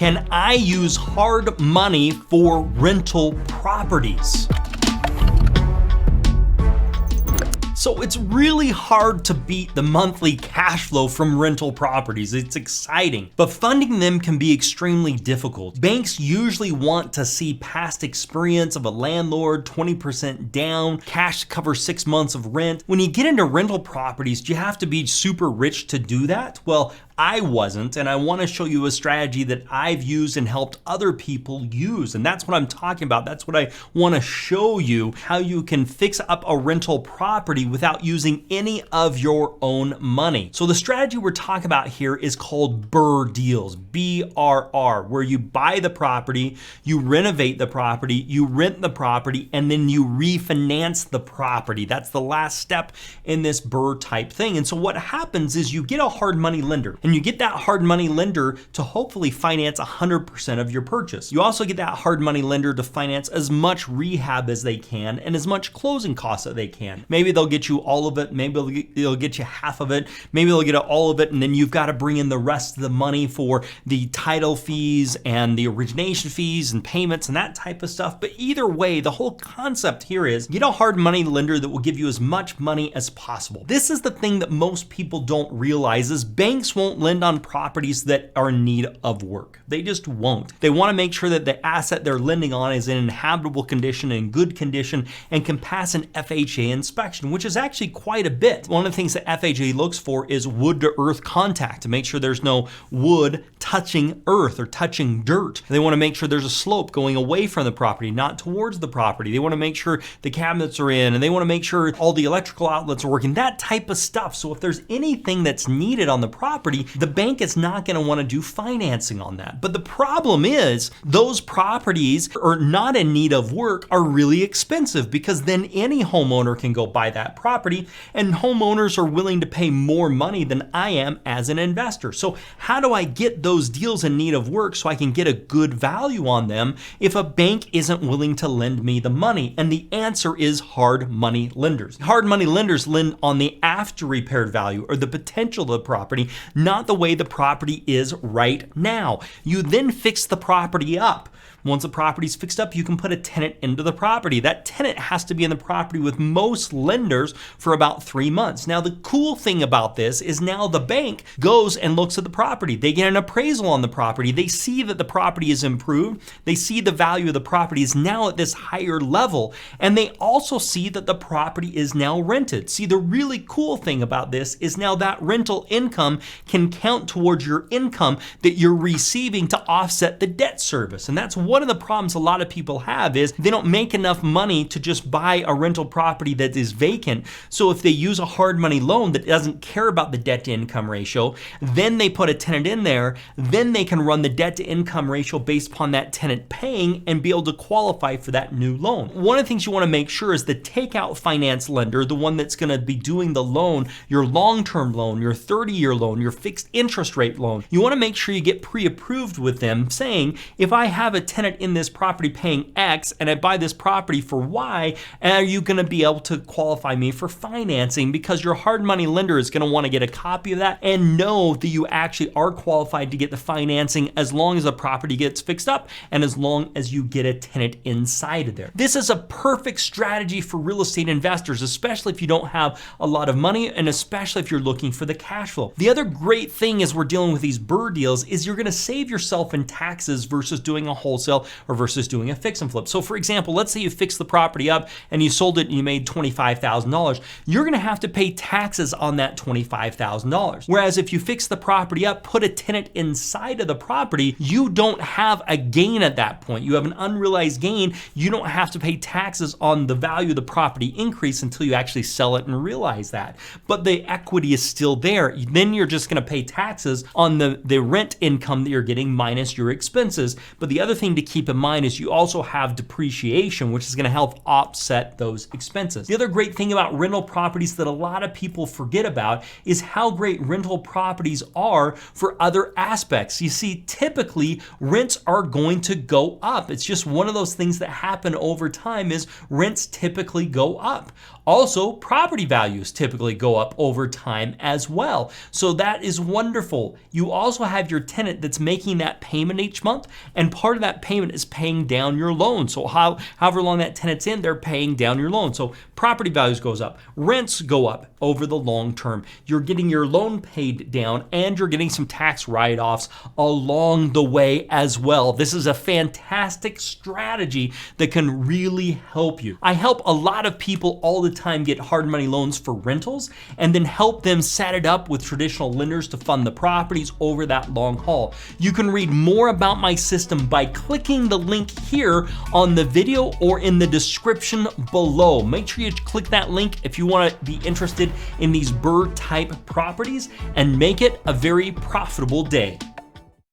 Can I use hard money for rental properties? So it's really hard to beat the monthly cash flow from rental properties. It's exciting, but funding them can be extremely difficult. Banks usually want to see past experience of a landlord, 20% down, cash to cover 6 months of rent. When you get into rental properties, do you have to be super rich to do that? Well, I wasn't, and I want to show you a strategy that I've used and helped other people use. And that's what I'm talking about. That's what I want to show you, how you can fix up a rental property without using any of your own money. So the strategy we're talking about here is called BRRRR deals, BRRRR, where you buy the property, you renovate the property, you rent the property, and then you refinance the property. That's the last step in this BRRRR type thing. And so what happens is you get a hard money lender, and you get that hard money lender to hopefully finance 100% of your purchase. You also get that hard money lender to finance as much rehab as they can and as much closing costs that they can. Maybe they'll get you all of it, maybe they'll get you half of it, maybe they'll get all of it, and then you've got to bring in the rest of the money for the title fees and the origination fees and payments and that type of stuff. But either way, the whole concept here is get a hard money lender that will give you as much money as possible. This is the thing that most people don't realize is banks won't lend on properties that are in need of work. They just won't. They want to make sure that the asset they're lending on is in habitable condition, in good condition, and can pass an FHA inspection, which is actually quite a bit. One of the things that FHA looks for is wood to earth contact to make sure there's no wood touching earth or touching dirt. They want to make sure there's a slope going away from the property, not towards the property. They want to make sure the cabinets are in, and they want to make sure all the electrical outlets are working, that type of stuff. So if there's anything that's needed on the property, the bank is not going to want to do financing on that. But the problem is those properties are not in need of work are really expensive, because then any homeowner can go buy that property, and homeowners are willing to pay more money than I am as an investor. So how do I get those deals in need of work so I can get a good value on them if a bank isn't willing to lend me the money? And the answer is hard money lenders. Hard money lenders lend on the after repaired value or the potential of the property, not the way the property is right now. You then fix the property up. Once the property's fixed up, you can put a tenant into the property. That tenant has to be in the property with most lenders for about 3 months. Now, the cool thing about this is now the bank goes and looks at the property. They get an appraisal on the property. They see that the property is improved. They see the value of the property is now at this higher level. And they also see that the property is now rented. See, the really cool thing about this is now that rental income can count towards your income that you're receiving to offset the debt service. And that's one of the problems a lot of people have is they don't make enough money to just buy a rental property that is vacant. So if they use a hard money loan that doesn't care about the debt to income ratio, then they put a tenant in there, then they can run the debt to income ratio based upon that tenant paying and be able to qualify for that new loan. One of the things you want to make sure is the takeout finance lender, the one that's going to be doing the loan, your long-term loan, your 30-year loan, your fixed interest rate loan, you want to make sure you get pre-approved with them saying, if I have a tenant in this property paying X and I buy this property for Y, are you going to be able to qualify me for financing? Because your hard money lender is going to want to get a copy of that and know that you actually are qualified to get the financing as long as the property gets fixed up and as long as you get a tenant inside of there. This is a perfect strategy for real estate investors, especially if you don't have a lot of money and especially if you're looking for the cash flow. The other great thing as we're dealing with these BRRRR deals is you're going to save yourself in taxes versus doing a wholesale or versus doing a fix and flip. So for example, let's say you fixed the property up and you sold it and you made $25,000. You're going to have to pay taxes on that $25,000. Whereas if you fix the property up, put a tenant inside of the property, you don't have a gain at that point. You have an unrealized gain. You don't have to pay taxes on the value of the property increase until you actually sell it and realize that. But the equity is still there. Then you're just going to pay taxes on the rent income that you're getting minus your expenses. But the other thing thing to keep in mind is you also have depreciation, which is gonna help offset those expenses. The other great thing about rental properties that a lot of people forget about is how great rental properties are for other aspects. You see, typically rents are going to go up. It's just one of those things that happen over time is rents typically go up. Also, property values typically go up over time as well. So that is wonderful. You also have your tenant that's making that payment each month, and part of that payment is paying down your loan. So however long that tenant's in, they're paying down your loan. So property values goes up, rents go up over the long term. You're getting your loan paid down and you're getting some tax write-offs along the way as well. This is a fantastic strategy that can really help you. I help a lot of people all the time get hard money loans for rentals and then help them set it up with traditional lenders to fund the properties over that long haul. You can read more about my system by clicking the link here on the video or in the description below. Make sure you click that link if you want to be interested in these BRRRR type properties and make it a very profitable day.